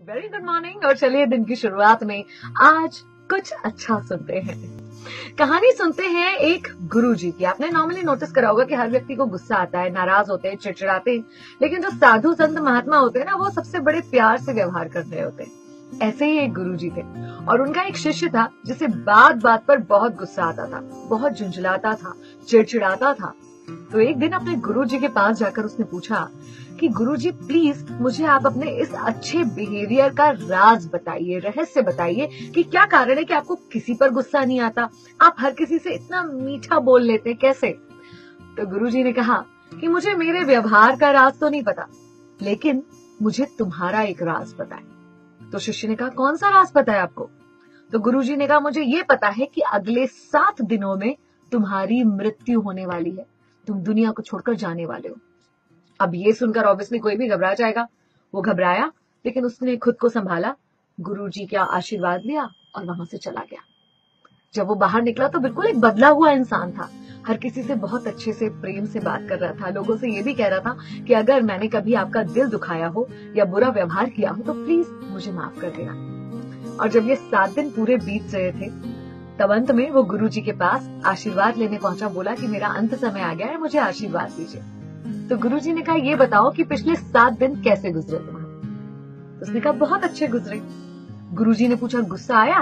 Very good morning. और चलिए दिन की शुरुआत में आज कुछ अच्छा सुनते हैं। कहानी सुनते हैं एक गुरुजी की। आपने नॉर्मली नोटिस करा होगा कि हर व्यक्ति को गुस्सा आता है, नाराज होते हैं, चिड़चिड़ाते हैं, लेकिन जो साधु संत महात्मा होते हैं ना, वो सबसे बड़े प्यार से व्यवहार कर रहे होते हैं। ऐसे ही एक गुरुजी थे और उनका एक शिष्य था जिसे बात बात पर बहुत गुस्सा आता था, बहुत झुंझलाता था, चिड़चिड़ाता था। तो एक दिन अपने गुरुजी के पास जाकर उसने पूछा कि गुरुजी प्लीज मुझे आप अपने इस अच्छे बिहेवियर का राज बताइए, रहस्य बताइए कि क्या कारण है कि आपको किसी पर गुस्सा नहीं आता, आप हर किसी से इतना मीठा बोल लेते हैं, कैसे? तो गुरुजी ने कहा कि मुझे मेरे व्यवहार का राज तो नहीं पता, लेकिन मुझे तुम्हारा एक राज पता है। तो शिष्य ने कहा कौन सा राज पता है आपको? तो गुरुजी ने कहा मुझे ये पता है कि अगले 7 दिनों में तुम्हारी मृत्यु होने वाली है, तुम दुनिया को छोड़कर जाने वाले हो। अब ये सुनकर ऑब्वियसली कोई भी घबरा जाएगा। वो घबराया, लेकिन उसने खुद को संभाला, गुरुजी का आशीर्वाद लिया और वहां से चला गया। जब वो बाहर निकला तो बिल्कुल एक बदला हुआ इंसान था। हर किसी से बहुत अच्छे से प्रेम से बात कर रहा था, लोगों से ये भी कह रहा था कि अगर मैंने कभी आपका दिल दुखाया हो या बुरा व्यवहार किया हो तो प्लीज मुझे माफ कर देना। और जब ये 7 दिन पूरे बीत रहे थे, तब अंत में वो गुरुजी के पास आशीर्वाद लेने पहुंचा, बोला कि मेरा अंत समय आ गया है, मुझे आशीर्वाद दीजिए। तो गुरुजी ने कहा ये बताओ कि पिछले 7 दिन कैसे गुजरे तुम्हारे? तो उसने कहा बहुत अच्छे गुजरे। गुरुजी ने पूछा गुस्सा आया?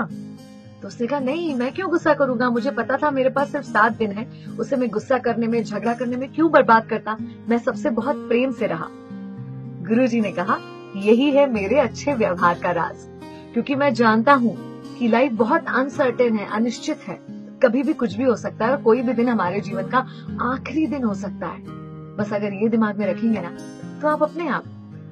तो उसने कहा नहीं, मैं क्यों गुस्सा करूंगा, मुझे पता था मेरे पास सिर्फ 7 दिन है, उसे मैं गुस्सा करने में, झगड़ा करने में क्यों बर्बाद करता, मैं सबसे बहुत प्रेम से रहा। गुरुजी ने कहा यही है मेरे अच्छे व्यवहार का राज, क्योंकि मैं जानता हूँ कि लाइफ बहुत अनसर्टेन है, अनिश्चित है, कभी भी कुछ भी हो सकता है और कोई भी दिन हमारे जीवन का आखिरी दिन हो सकता है। बस अगर ये दिमाग में रखेंगे ना, तो आप अपने आप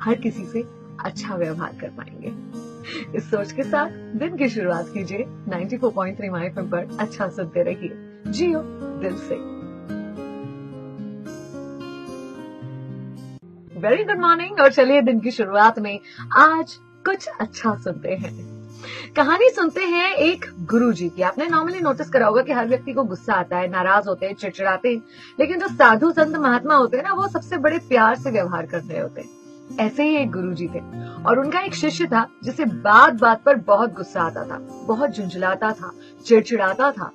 हर किसी से अच्छा व्यवहार कर पाएंगे। इस सोच के साथ दिन की शुरुआत कीजिए। 94.3 माय एफएम पर अच्छा सुनते रहिए, जियो दिल से। Very good morning. और चलिए दिन की शुरुआत में आज कुछ अच्छा सुनते हैं। कहानी सुनते हैं एक गुरुजी की। आपने नॉर्मली नोटिस करा होगा कि हर व्यक्ति को गुस्सा आता है, नाराज होते हैं, चिड़चिड़ाते हैं, लेकिन जो साधु संत महात्मा होते हैं ना, वो सबसे बड़े प्यार से व्यवहार कर रहे होते हैं। ऐसे ही एक गुरुजी थे और उनका एक शिष्य था जिसे बात बात पर बहुत गुस्सा आता था, बहुत झुंझलाता था, चिड़चिड़ाता था।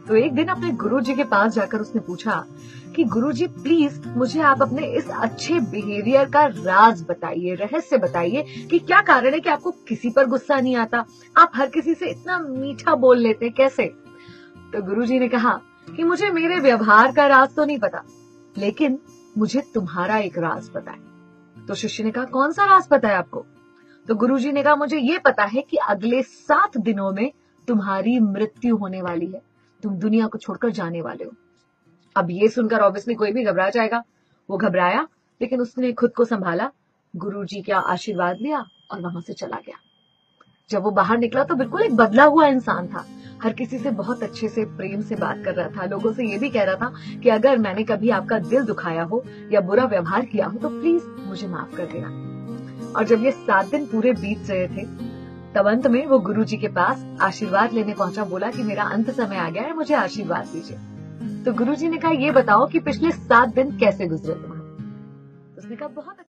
तो एक दिन अपने गुरुजी के पास जाकर उसने पूछा कि गुरुजी प्लीज मुझे आप अपने इस अच्छे बिहेवियर का राज बताइए, रहस्य बताइए कि क्या कारण है कि आपको किसी पर गुस्सा नहीं आता, आप हर किसी से इतना मीठा बोल लेते हैं, कैसे? तो गुरुजी ने कहा कि मुझे मेरे व्यवहार का राज तो नहीं पता, लेकिन मुझे तुम्हारा एक राज पता है। तो शिष्य ने कहा कौन सा राज पता है आपको? तो गुरुजी ने कहा मुझे ये पता है कि अगले 7 दिनों में तुम्हारी मृत्यु होने वाली है, तुम दुनिया को छोड़कर जाने वाले हो। अब ये सुनकर ऑब्वियसली कोई भी घबरा जाएगा। वो घबराया, लेकिन उसने खुद को संभाला, गुरुजी का आशीर्वाद लिया और वहां से चला गया। जब वो बाहर निकला तो बिल्कुल एक बदला हुआ इंसान था। हर किसी से बहुत अच्छे से प्रेम से बात कर रहा था, लोगों से ये भी कह रहा था कि अगर मैंने कभी आपका दिल दुखाया हो या बुरा व्यवहार किया हो तो प्लीज मुझे माफ कर देना। और जब ये 7 दिन पूरे बीत रहे थे, तब अंत में वो गुरुजी के पास आशीर्वाद लेने पहुंचा, बोला कि मेरा अंत समय आ गया है, मुझे आशीर्वाद दीजिए। तो गुरुजी ने कहा ये बताओ कि पिछले 7 दिन कैसे गुजरे तुम्हारे? उसने कहा बहुत